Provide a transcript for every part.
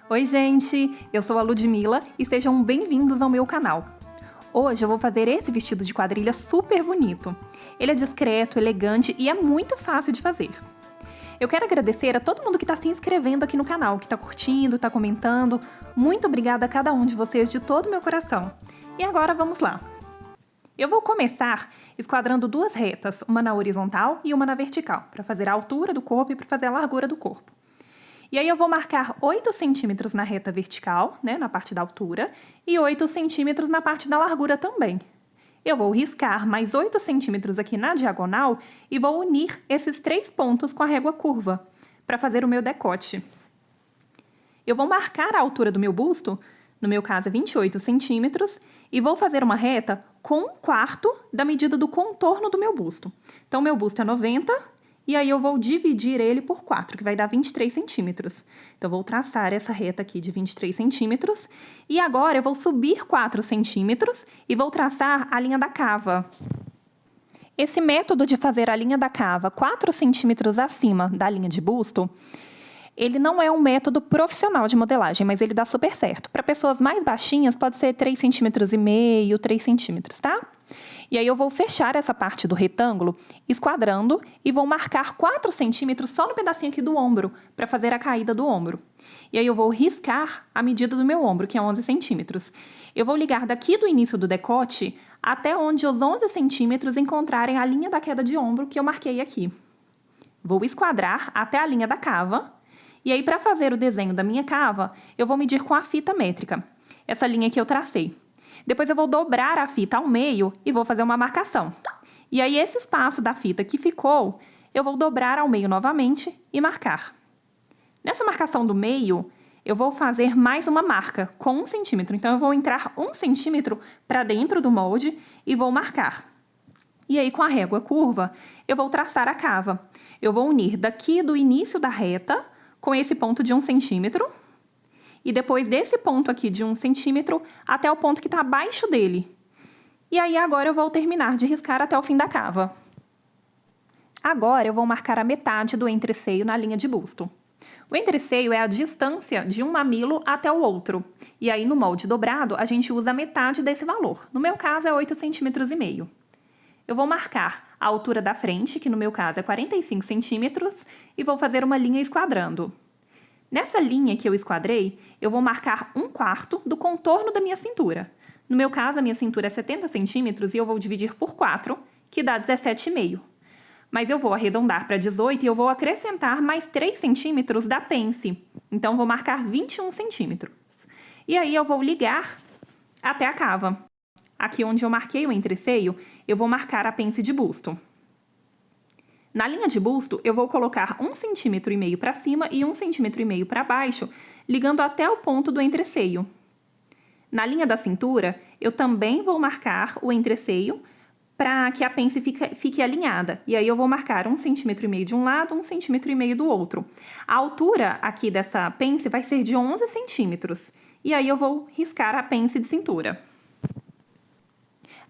Oi gente, eu sou a Ludmilla e sejam bem-vindos ao meu canal. Hoje eu vou fazer esse vestido de quadrilha super bonito. Ele é discreto, elegante e é muito fácil de fazer. Eu quero agradecer a todo mundo que está se inscrevendo aqui no canal, que está curtindo, está comentando. Muito obrigada a cada um de vocês de todo o meu coração. E agora vamos lá. Eu vou começar esquadrando duas retas, uma na horizontal e uma na vertical, para fazer a altura do corpo e para fazer a largura do corpo. E aí eu vou marcar 8 centímetros na reta vertical, né, na parte da altura, e 8 centímetros na parte da largura também. Eu vou riscar mais 8 centímetros aqui na diagonal e vou unir esses 3 pontos com a régua curva, para fazer o meu decote. Eu vou marcar a altura do meu busto, no meu caso é 28 centímetros, e vou fazer uma reta com 1/4 da medida do contorno do meu busto. Então, meu busto é 90, e aí eu vou dividir ele por 4, que vai dar 23 centímetros. Então, eu vou traçar essa reta aqui de 23 centímetros, e agora eu vou subir 4 centímetros e vou traçar a linha da cava. Esse método de fazer a linha da cava 4 centímetros acima da linha de busto, ele não é um método profissional de modelagem, mas ele dá super certo. Para pessoas mais baixinhas, pode ser 3,5 centímetros, 3 centímetros, tá? E aí eu vou fechar essa parte do retângulo, esquadrando, e vou marcar 4 centímetros só no pedacinho aqui do ombro, para fazer a caída do ombro. E aí eu vou riscar a medida do meu ombro, que é 11 centímetros. Eu vou ligar daqui do início do decote até onde os 11 centímetros encontrarem a linha da queda de ombro que eu marquei aqui. Vou esquadrar até a linha da cava. E aí, para fazer o desenho da minha cava, eu vou medir com a fita métrica, essa linha que eu tracei. Depois eu vou dobrar a fita ao meio e vou fazer uma marcação. E aí, esse espaço da fita que ficou, eu vou dobrar ao meio novamente e marcar. Nessa marcação do meio, eu vou fazer mais uma marca com 1 centímetro. Então, eu vou entrar 1 centímetro para dentro do molde e vou marcar. E aí, com a régua curva, eu vou traçar a cava. Eu vou unir daqui do início da reta com esse ponto de 1 centímetro, e depois desse ponto aqui de 1 centímetro até o ponto que está abaixo dele. E aí agora eu vou terminar de riscar até o fim da cava. Agora eu vou marcar a metade do entreceio na linha de busto. O entreceio é a distância de um mamilo até o outro, e aí no molde dobrado a gente usa a metade desse valor. No meu caso é 8,5 centímetros. Eu vou marcar a altura da frente, que no meu caso é 45 centímetros, e vou fazer uma linha esquadrando. Nessa linha que eu esquadrei, eu vou marcar 1/4 do contorno da minha cintura. No meu caso, a minha cintura é 70 centímetros e eu vou dividir por 4, que dá 17,5. Mas eu vou arredondar para 18 e eu vou acrescentar mais 3 centímetros da pence. Então, vou marcar 21 centímetros. E aí, eu vou ligar até a cava. Aqui onde eu marquei o entreceio, eu vou marcar a pence de busto. Na linha de busto, eu vou colocar 1,5 centímetro para cima e 1,5 centímetro para baixo, ligando até o ponto do entreceio. Na linha da cintura, eu também vou marcar o entreceio para que a pence fique alinhada. E aí eu vou marcar 1,5 centímetro de um lado, 1,5 centímetro do outro. A altura aqui dessa pence vai ser de 11 centímetros. E aí eu vou riscar a pence de cintura.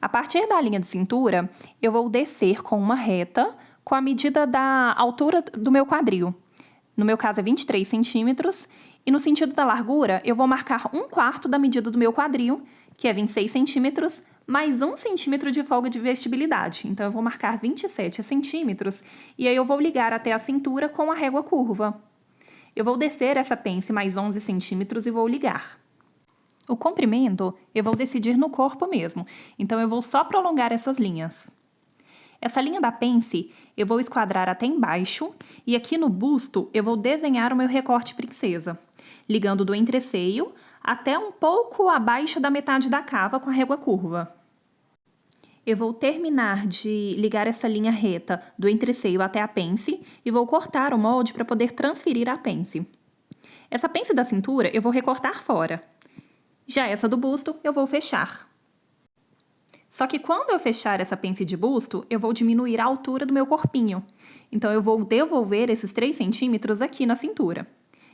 A partir da linha de cintura, eu vou descer com uma reta com a medida da altura do meu quadril. No meu caso é 23 centímetros, e no sentido da largura, eu vou marcar 1/4 da medida do meu quadril, que é 26 centímetros, mais 1 centímetro de folga de vestibilidade. Então, eu vou marcar 27 centímetros, e aí eu vou ligar até a cintura com a régua curva. Eu vou descer essa pence mais 11 centímetros e vou ligar. O comprimento eu vou decidir no corpo mesmo, então eu vou só prolongar essas linhas. Essa linha da pence eu vou esquadrar até embaixo e aqui no busto eu vou desenhar o meu recorte princesa, ligando do entreceio até um pouco abaixo da metade da cava com a régua curva. Eu vou terminar de ligar essa linha reta do entreceio até a pence e vou cortar o molde para poder transferir a pence. Essa pence da cintura eu vou recortar fora. Já essa do busto, eu vou fechar. Só que quando eu fechar essa pence de busto, eu vou diminuir a altura do meu corpinho. Então, eu vou devolver esses 3 centímetros aqui na cintura.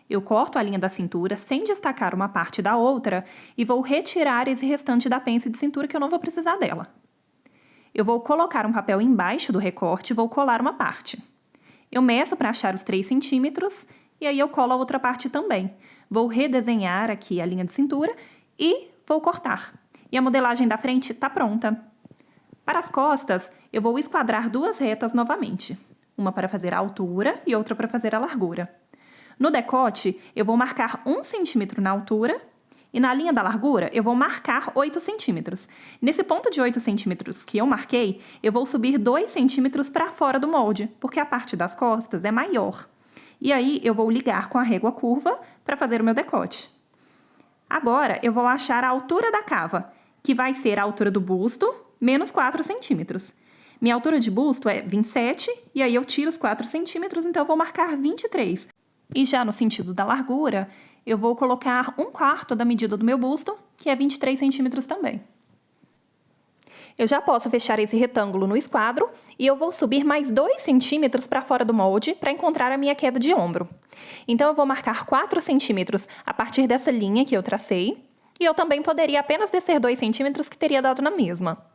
Eu corto a linha da cintura sem destacar uma parte da outra e vou retirar esse restante da pence de cintura que eu não vou precisar dela. Eu vou colocar um papel embaixo do recorte e vou colar uma parte. Eu meço para achar os 3 centímetros e aí eu colo a outra parte também. Vou redesenhar aqui a linha de cintura e vou cortar. E a modelagem da frente está pronta. Para as costas, eu vou esquadrar duas retas novamente. Uma para fazer a altura e outra para fazer a largura. No decote, eu vou marcar 1 centímetro na altura e na linha da largura eu vou marcar 8 centímetros. Nesse ponto de 8 centímetros que eu marquei, eu vou subir 2 centímetros para fora do molde, porque a parte das costas é maior. E aí eu vou ligar com a régua curva para fazer o meu decote. Agora eu vou achar a altura da cava, que vai ser a altura do busto menos 4 centímetros. Minha altura de busto é 27, e aí eu tiro os 4 centímetros, então eu vou marcar 23. E já no sentido da largura, eu vou colocar 1/4 da medida do meu busto, que é 23 centímetros também. Eu já posso fechar esse retângulo no esquadro e eu vou subir mais 2 centímetros para fora do molde para encontrar a minha queda de ombro. Então eu vou marcar 4 centímetros a partir dessa linha que eu tracei, e eu também poderia apenas descer 2 centímetros que teria dado na mesma.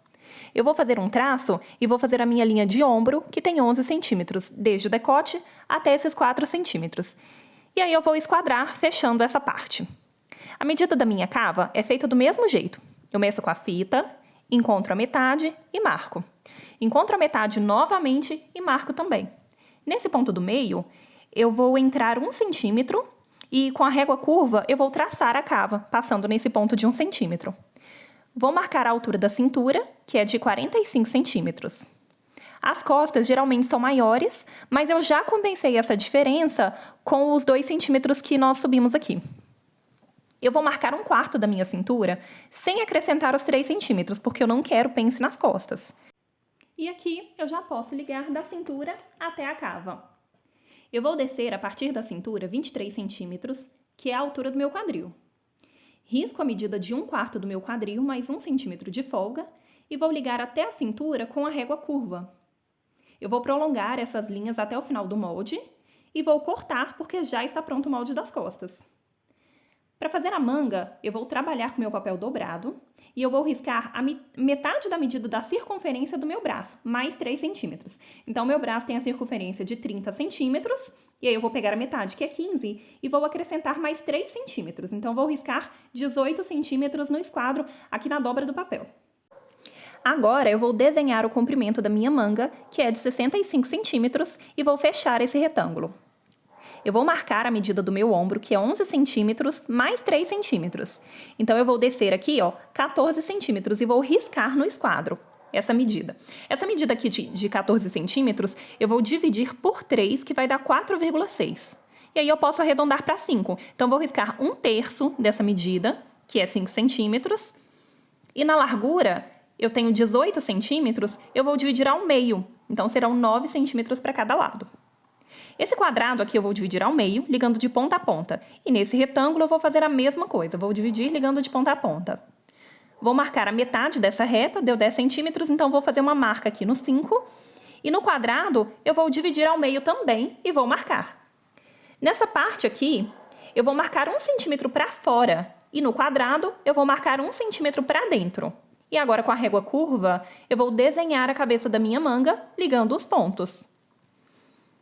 Eu vou fazer um traço e vou fazer a minha linha de ombro, que tem 11 centímetros, desde o decote até esses 4 centímetros. E aí eu vou esquadrar, fechando essa parte. A medida da minha cava é feita do mesmo jeito. Eu meço com a fita, encontro a metade e marco. Encontro a metade novamente e marco também. Nesse ponto do meio, eu vou entrar 1 centímetro e com a régua curva eu vou traçar a cava, passando nesse ponto de 1 centímetro. Vou marcar a altura da cintura, que é de 45 centímetros. As costas geralmente são maiores, mas eu já compensei essa diferença com os 2 centímetros que nós subimos aqui. Eu vou marcar 1/4 da minha cintura sem acrescentar os 3 centímetros, porque eu não quero pence nas costas. E aqui eu já posso ligar da cintura até a cava. Eu vou descer a partir da cintura 23 centímetros, que é a altura do meu quadril. Risco a medida de 1/4 do meu quadril mais 1 centímetro de folga e vou ligar até a cintura com a régua curva. Eu vou prolongar essas linhas até o final do molde e vou cortar porque já está pronto o molde das costas. Para fazer a manga, eu vou trabalhar com meu papel dobrado e eu vou riscar a metade da medida da circunferência do meu braço, mais 3 centímetros. Então, meu braço tem a circunferência de 30 centímetros, e aí eu vou pegar a metade, que é 15, e vou acrescentar mais 3 centímetros. Então, vou riscar 18 centímetros no esquadro, aqui na dobra do papel. Agora, eu vou desenhar o comprimento da minha manga, que é de 65 centímetros, e vou fechar esse retângulo. Eu vou marcar a medida do meu ombro, que é 11 centímetros, mais 3 centímetros. Então, eu vou descer aqui, 14 centímetros, e vou riscar no esquadro essa medida. Essa medida aqui de 14 centímetros, eu vou dividir por 3, que vai dar 4,6. E aí, eu posso arredondar para 5. Então, vou riscar 1/3 dessa medida, que é 5 centímetros. E na largura, eu tenho 18 centímetros, eu vou dividir ao meio. Então, serão 9 centímetros para cada lado. Esse quadrado aqui eu vou dividir ao meio, ligando de ponta a ponta. E nesse retângulo eu vou fazer a mesma coisa, vou dividir ligando de ponta a ponta. Vou marcar a metade dessa reta, deu 10 centímetros, então vou fazer uma marca aqui no 5. E no quadrado eu vou dividir ao meio também e vou marcar. Nessa parte aqui, eu vou marcar 1 centímetro para fora. E no quadrado eu vou marcar 1 centímetro para dentro. E agora com a régua curva, eu vou desenhar a cabeça da minha manga, ligando os pontos.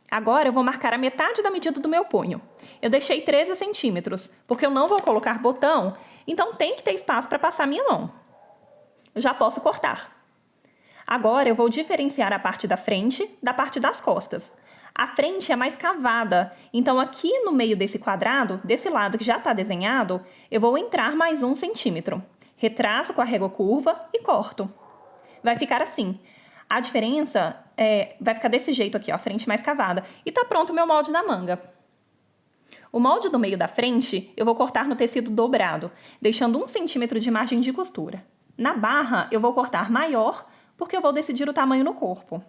Agora eu vou marcar a metade da medida do meu punho. Eu deixei 13 centímetros, porque eu não vou colocar botão, então tem que ter espaço para passar a minha mão. Eu já posso cortar. Agora eu vou diferenciar a parte da frente da parte das costas. A frente é mais cavada, então aqui no meio desse quadrado, desse lado que já está desenhado, eu vou entrar mais 1 centímetro. Retraço com a régua curva e corto. Vai ficar assim. A diferença vai ficar desse jeito aqui, a frente mais cavada. E tá pronto o meu molde da manga. O molde do meio da frente eu vou cortar no tecido dobrado, deixando 1 centímetro de margem de costura. Na barra eu vou cortar maior, porque eu vou decidir o tamanho no corpo.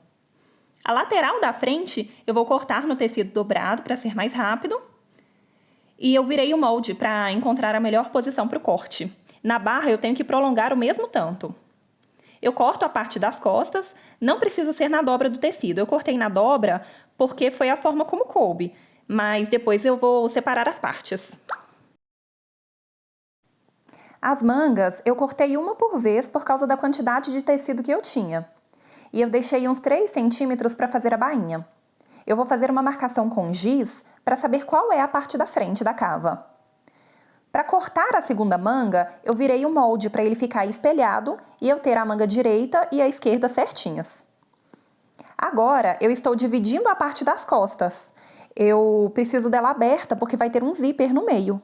A lateral da frente eu vou cortar no tecido dobrado para ser mais rápido. E eu virei o molde para encontrar a melhor posição para o corte. Na barra eu tenho que prolongar o mesmo tanto. Eu corto a parte das costas, não precisa ser na dobra do tecido. Eu cortei na dobra porque foi a forma como coube, mas depois eu vou separar as partes. As mangas eu cortei uma por vez por causa da quantidade de tecido que eu tinha. E eu deixei uns 3 centímetros para fazer a bainha. Eu vou fazer uma marcação com giz para saber qual é a parte da frente da cava. Para cortar a segunda manga, eu virei o molde para ele ficar espelhado e eu ter a manga direita e a esquerda certinhas. Agora, eu estou dividindo a parte das costas. Eu preciso dela aberta porque vai ter um zíper no meio.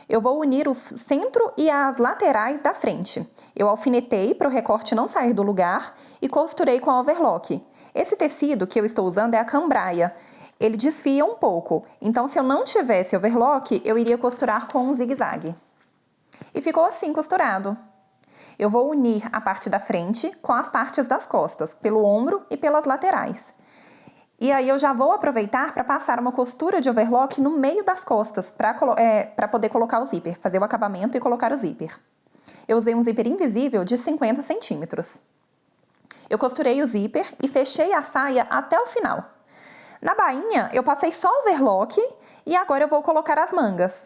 Eu vou unir o centro e as laterais da frente. Eu alfinetei para o recorte não sair do lugar e costurei com a overlock. Esse tecido que eu estou usando é a cambraia. Ele desfia um pouco, então se eu não tivesse overlock, eu iria costurar com um zigue-zague. E ficou assim costurado. Eu vou unir a parte da frente com as partes das costas, pelo ombro e pelas laterais. E aí eu já vou aproveitar para passar uma costura de overlock no meio das costas, para poder colocar o zíper, fazer o acabamento e colocar o zíper. Eu usei um zíper invisível de 50 centímetros. Eu costurei o zíper e fechei a saia até o final. Na bainha, eu passei só overlock e agora eu vou colocar as mangas.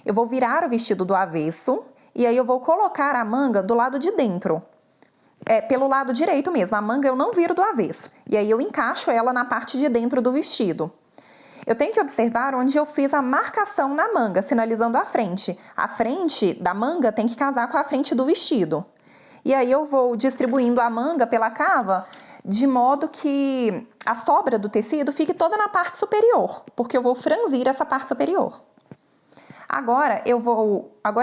Eu vou virar o vestido do avesso e aí eu vou colocar a manga do lado de dentro. Pelo lado direito mesmo, a manga eu não viro do avesso. E aí eu encaixo ela na parte de dentro do vestido. Eu tenho que observar onde eu fiz a marcação na manga, sinalizando a frente. A frente da manga tem que casar com a frente do vestido. E aí eu vou distribuindo a manga pela cava de modo que a sobra do tecido fique toda na parte superior, porque eu vou franzir essa parte superior. Agora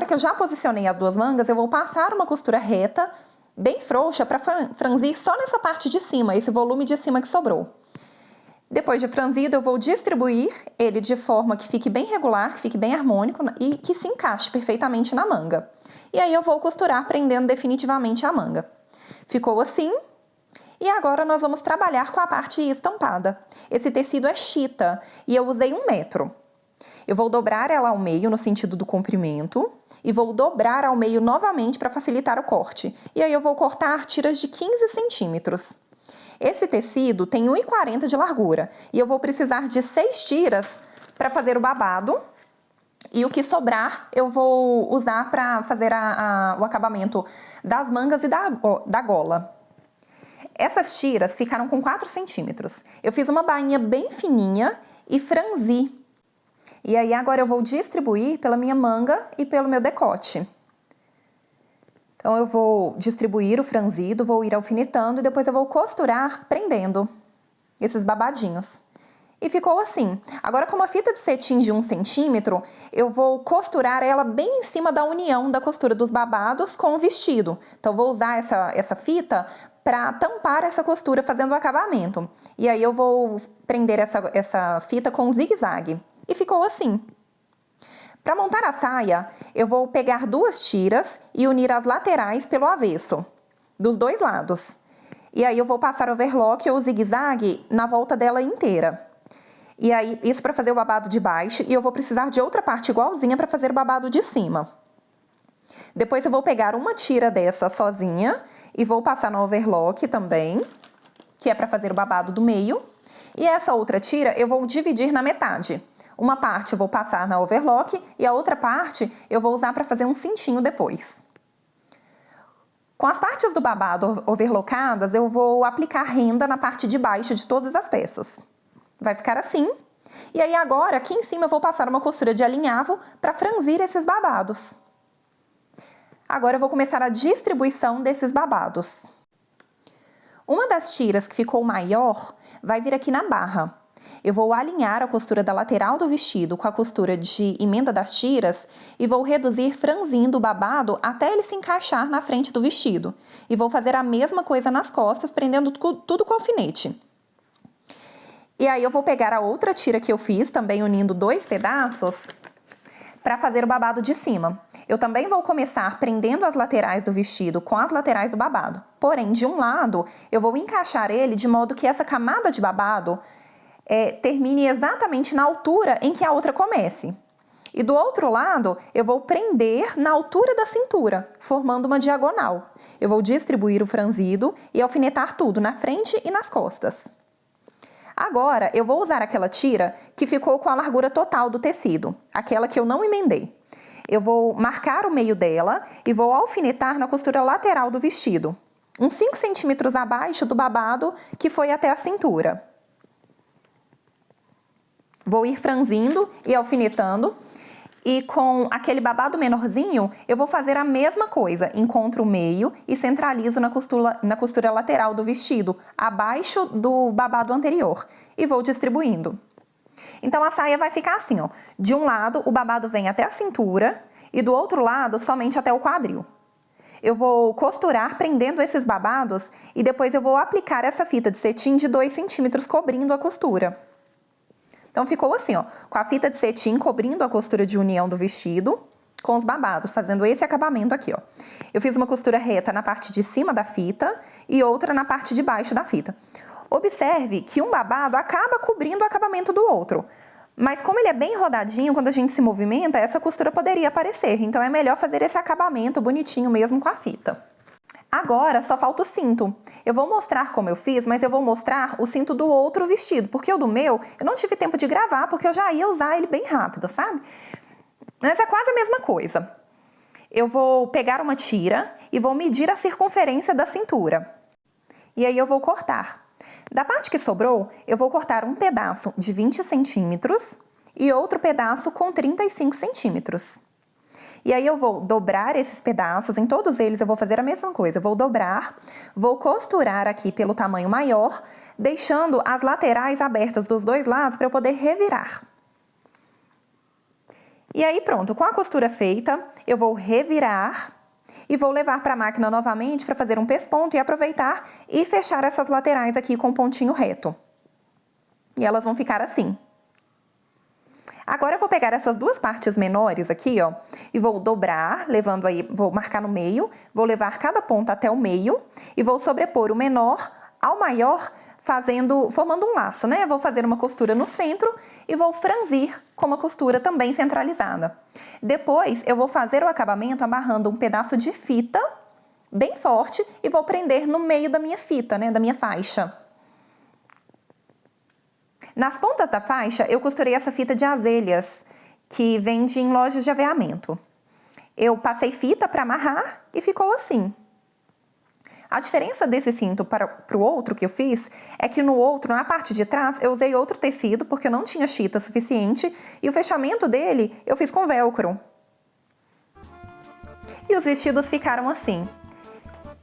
que eu já posicionei as duas mangas, eu vou passar uma costura reta, bem frouxa, para franzir só nessa parte de cima, esse volume de cima que sobrou. Depois de franzido, eu vou distribuir ele de forma que fique bem regular, que fique bem harmônico e que se encaixe perfeitamente na manga. E aí eu vou costurar prendendo definitivamente a manga. Ficou assim. E agora nós vamos trabalhar com a parte estampada. Esse tecido é chita e eu usei 1 metro. Eu vou dobrar ela ao meio no sentido do comprimento e vou dobrar ao meio novamente para facilitar o corte. E aí eu vou cortar tiras de 15 centímetros. Esse tecido tem 1,40 de largura e eu vou precisar de 6 tiras para fazer o babado. E o que sobrar eu vou usar para fazer o acabamento das mangas e da gola. Essas tiras ficaram com 4 centímetros. Eu fiz uma bainha bem fininha e franzi. E aí agora eu vou distribuir pela minha manga e pelo meu decote. Então eu vou distribuir o franzido, vou ir alfinetando e depois eu vou costurar prendendo esses babadinhos. E ficou assim. Agora com uma fita de cetim de 1 centímetro, eu vou costurar ela bem em cima da união da costura dos babados com o vestido. Então vou usar essa fita para tampar essa costura fazendo o acabamento. E aí eu vou prender essa fita com zigue-zague. E ficou assim. Para montar a saia, eu vou pegar 2 tiras e unir as laterais pelo avesso, dos 2 lados. E aí eu vou passar overlock ou zigue-zague na volta dela inteira. E aí, isso para fazer o babado de baixo, e eu vou precisar de outra parte igualzinha para fazer o babado de cima. Depois eu vou pegar uma tira dessa sozinha e vou passar no overlock também, que é para fazer o babado do meio. E essa outra tira eu vou dividir na metade. Uma parte eu vou passar na overlock e a outra parte eu vou usar para fazer um cintinho depois. Com as partes do babado overlockadas, eu vou aplicar renda na parte de baixo de todas as peças. Vai ficar assim. E aí agora, aqui em cima, eu vou passar uma costura de alinhavo para franzir esses babados. Agora eu vou começar a distribuição desses babados. Uma das tiras que ficou maior vai vir aqui na barra. Eu vou alinhar a costura da lateral do vestido com a costura de emenda das tiras e vou reduzir franzindo o babado até ele se encaixar na frente do vestido. E vou fazer a mesma coisa nas costas, prendendo tudo com alfinete. E aí eu vou pegar a outra tira que eu fiz, também unindo 2 pedaços, para fazer o babado de cima. Eu também vou começar prendendo as laterais do vestido com as laterais do babado. Porém, de um lado, eu vou encaixar ele de modo que essa camada de babado termine exatamente na altura em que a outra comece. E do outro lado, eu vou prender na altura da cintura, formando uma diagonal. Eu vou distribuir o franzido e alfinetar tudo na frente e nas costas. Agora, eu vou usar aquela tira que ficou com a largura total do tecido, aquela que eu não emendei. Eu vou marcar o meio dela e vou alfinetar na costura lateral do vestido, uns 5 centímetros abaixo do babado que foi até a cintura. Vou ir franzindo e alfinetando. E com aquele babado menorzinho, eu vou fazer a mesma coisa. Encontro o meio e centralizo na costura lateral do vestido, abaixo do babado anterior. E vou distribuindo. Então, a saia vai ficar assim, ó. De um lado, o babado vem até a cintura e do outro lado, somente até o quadril. Eu vou costurar prendendo esses babados e depois eu vou aplicar essa fita de cetim de 2 centímetros cobrindo a costura. Então, ficou assim, ó, com a fita de cetim cobrindo a costura de união do vestido, com os babados, fazendo esse acabamento aqui, ó. Eu fiz uma costura reta na parte de cima da fita e outra na parte de baixo da fita. Observe que um babado acaba cobrindo o acabamento do outro. Mas como ele é bem rodadinho, quando a gente se movimenta, essa costura poderia aparecer. Então, é melhor fazer esse acabamento bonitinho mesmo com a fita. Agora, só falta o cinto. Eu vou mostrar como eu fiz, mas eu vou mostrar o cinto do outro vestido, porque o do meu, eu não tive tempo de gravar, porque eu já ia usar ele bem rápido, sabe? Mas é quase a mesma coisa. Eu vou pegar uma tira e vou medir a circunferência da cintura. E aí eu vou cortar. Da parte que sobrou, eu vou cortar um pedaço de 20 centímetros e outro pedaço com 35 centímetros. E aí eu vou dobrar esses pedaços, em todos eles eu vou fazer a mesma coisa. Eu vou dobrar, vou costurar aqui pelo tamanho maior, deixando as laterais abertas dos dois lados para eu poder revirar. E aí pronto, com a costura feita, eu vou revirar e vou levar para a máquina novamente para fazer um pesponto e aproveitar e fechar essas laterais aqui com pontinho reto. E elas vão ficar assim. Agora eu vou pegar essas duas partes menores aqui, ó, e vou dobrar, levando aí, vou marcar no meio, vou levar cada ponta até o meio e vou sobrepor o menor ao maior, formando um laço, né? Vou fazer uma costura no centro e vou franzir com uma costura também centralizada. Depois, eu vou fazer o acabamento amarrando um pedaço de fita bem forte e vou prender no meio da minha fita, né? Da minha faixa. Nas pontas da faixa, eu costurei essa fita de azelhas, que vende em lojas de aveamento. Eu passei fita para amarrar e ficou assim. A diferença desse cinto para o outro que eu fiz é que no outro, na parte de trás, eu usei outro tecido porque eu não tinha chita suficiente e o fechamento dele eu fiz com velcro. E os vestidos ficaram assim.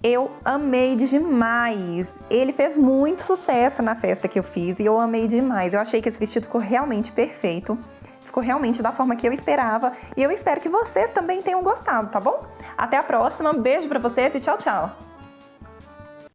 Eu amei demais! Ele fez muito sucesso na festa que eu fiz e eu amei demais. Eu achei que esse vestido ficou realmente perfeito. Ficou realmente da forma que eu esperava e eu espero que vocês também tenham gostado, tá bom? Até a próxima, beijo pra vocês e tchau, tchau!